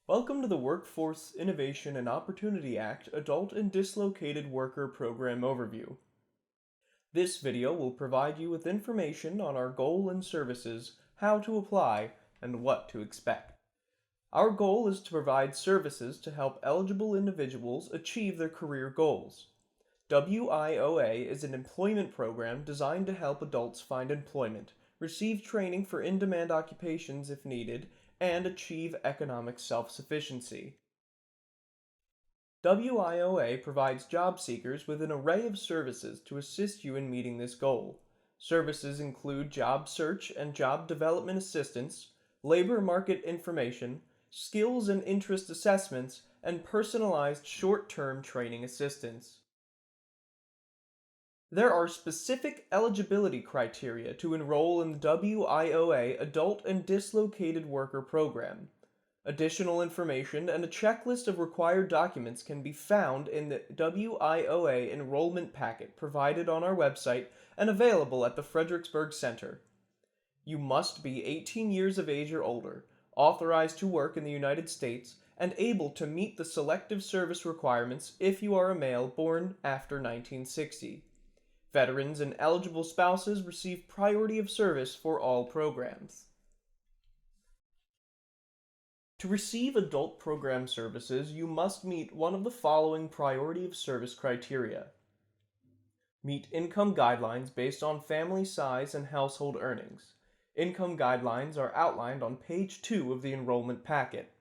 Welcome to the Workforce Innovation and Opportunity Act Adult and Dislocated Worker Program Overview. This video will provide you with information on our goal and services, how to apply, and what to expect. Our goal is to provide services to help eligible individuals achieve their career goals. WIOA is an employment program designed to help adults find employment, receive training for in-demand occupations if needed, and achieve economic self-sufficiency. WIOA provides job seekers with an array of services to assist you in meeting this goal. Services include job search and job development assistance, labor market information, skills and interest assessments, and personalized short-term training assistance. There are specific eligibility criteria to enroll in the WIOA Adult and Dislocated Worker Program. Additional information and a checklist of required documents can be found in the WIOA enrollment packet provided on our website and available at the Fredericksburg Center. You must be 18 years of age or older, authorized to work in the United States, and able to meet the selective service requirements if you are a male born after 1960. Veterans and eligible spouses receive priority of service for all programs. To receive adult program services, you must meet one of the following priority of service criteria. Meet income guidelines based on family size and household earnings. Income guidelines are outlined on page 2 of the enrollment packet.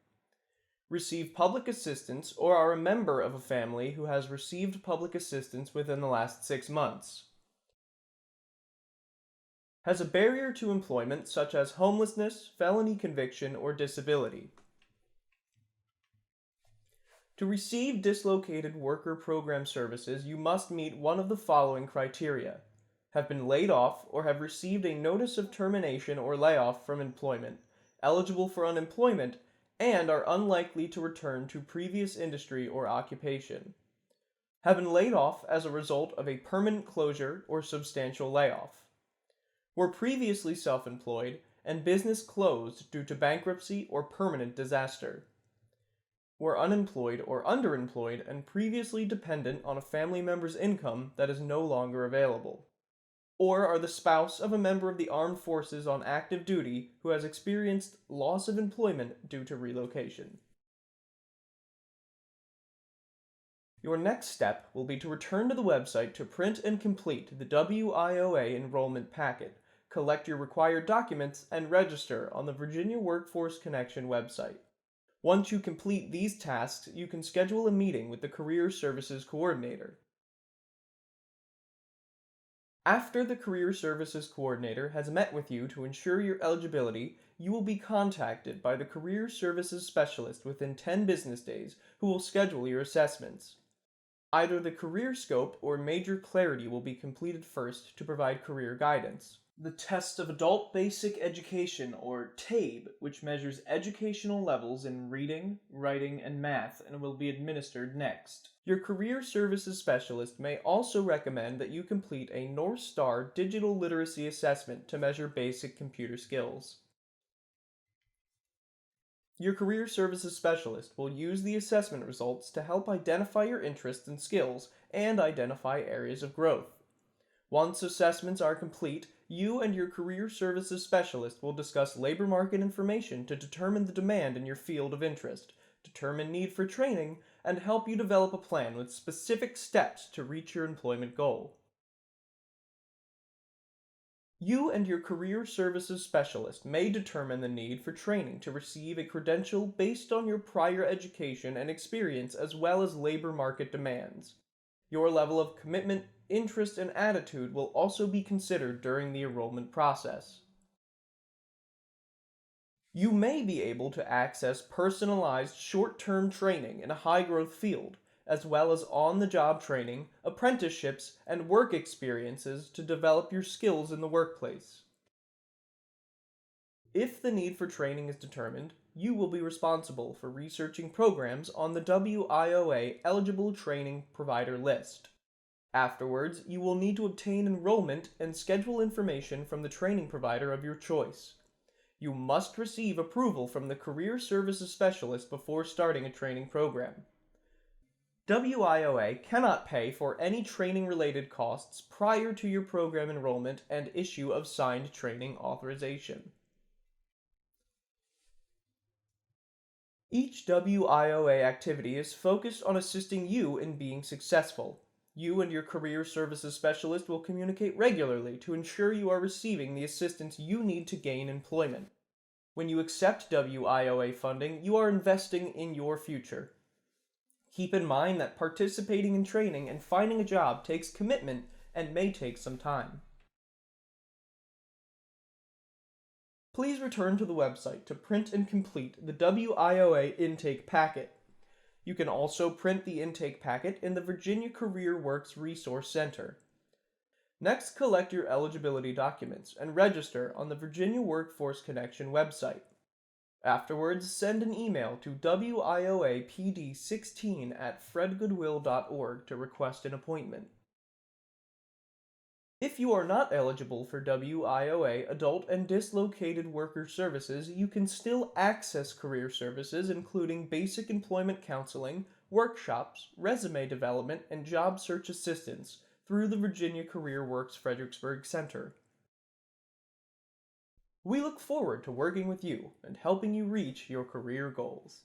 Receive public assistance or are a member of a family who has received public assistance within the last 6 months. Has a barrier to employment such as homelessness, felony conviction, or disability. To receive dislocated worker program services, you must meet one of the following criteria. Have been laid off or have received a notice of termination or layoff from employment, eligible for unemployment, and are unlikely to return to previous industry or occupation. Have been laid off as a result of a permanent closure or substantial layoff. Were previously self-employed and business closed due to bankruptcy or permanent disaster. Were unemployed or underemployed and previously dependent on a family member's income that is no longer available. Or are the spouse of a member of the armed forces on active duty who has experienced loss of employment due to relocation. Your next step will be to return to the website to print and complete the WIOA enrollment packet, collect your required documents, and register on the Virginia Workforce Connection website. Once you complete these tasks, you can schedule a meeting with the Career Services Coordinator. After the Career Services Coordinator has met with you to ensure your eligibility, you will be contacted by the Career Services Specialist within 10 business days who will schedule your assessments. Either the career scope or major clarity will be completed first to provide career guidance. The Test of Adult Basic Education, or TABE, which measures educational levels in reading, writing, and math, and will be administered next. Your Career Services Specialist may also recommend that you complete a North Star Digital Literacy Assessment to measure basic computer skills. Your Career Services Specialist will use the assessment results to help identify your interests and skills and identify areas of growth. Once assessments are complete, you and your Career Services Specialist will discuss labor market information to determine the demand in your field of interest, determine need for training, and help you develop a plan with specific steps to reach your employment goal. You and your Career Services Specialist may determine the need for training to receive a credential based on your prior education and experience as well as labor market demands. Your level of commitment, interest, and attitude will also be considered during the enrollment process. You may be able to access personalized short-term training in a high-growth field, as well as on-the-job training, apprenticeships, and work experiences to develop your skills in the workplace. If the need for training is determined, you will be responsible for researching programs on the WIOA Eligible Training Provider list. Afterwards, you will need to obtain enrollment and schedule information from the training provider of your choice. You must receive approval from the Career Services Specialist before starting a training program. WIOA cannot pay for any training-related costs prior to your program enrollment and issue of signed training authorization. Each WIOA activity is focused on assisting you in being successful. You and your Career Services Specialist will communicate regularly to ensure you are receiving the assistance you need to gain employment. When you accept WIOA funding, you are investing in your future. Keep in mind that participating in training and finding a job takes commitment and may take some time. Please return to the website to print and complete the WIOA intake packet. You can also print the intake packet in the Virginia Career Works Resource Center. Next, collect your eligibility documents and register on the Virginia Workforce Connection website. Afterwards, send an email to WIOAPD16@fredgoodwill.org to request an appointment. If you are not eligible for WIOA Adult and Dislocated Worker Services, you can still access career services including basic employment counseling, workshops, resume development, and job search assistance through the Virginia Career Works Fredericksburg Center. We look forward to working with you and helping you reach your career goals.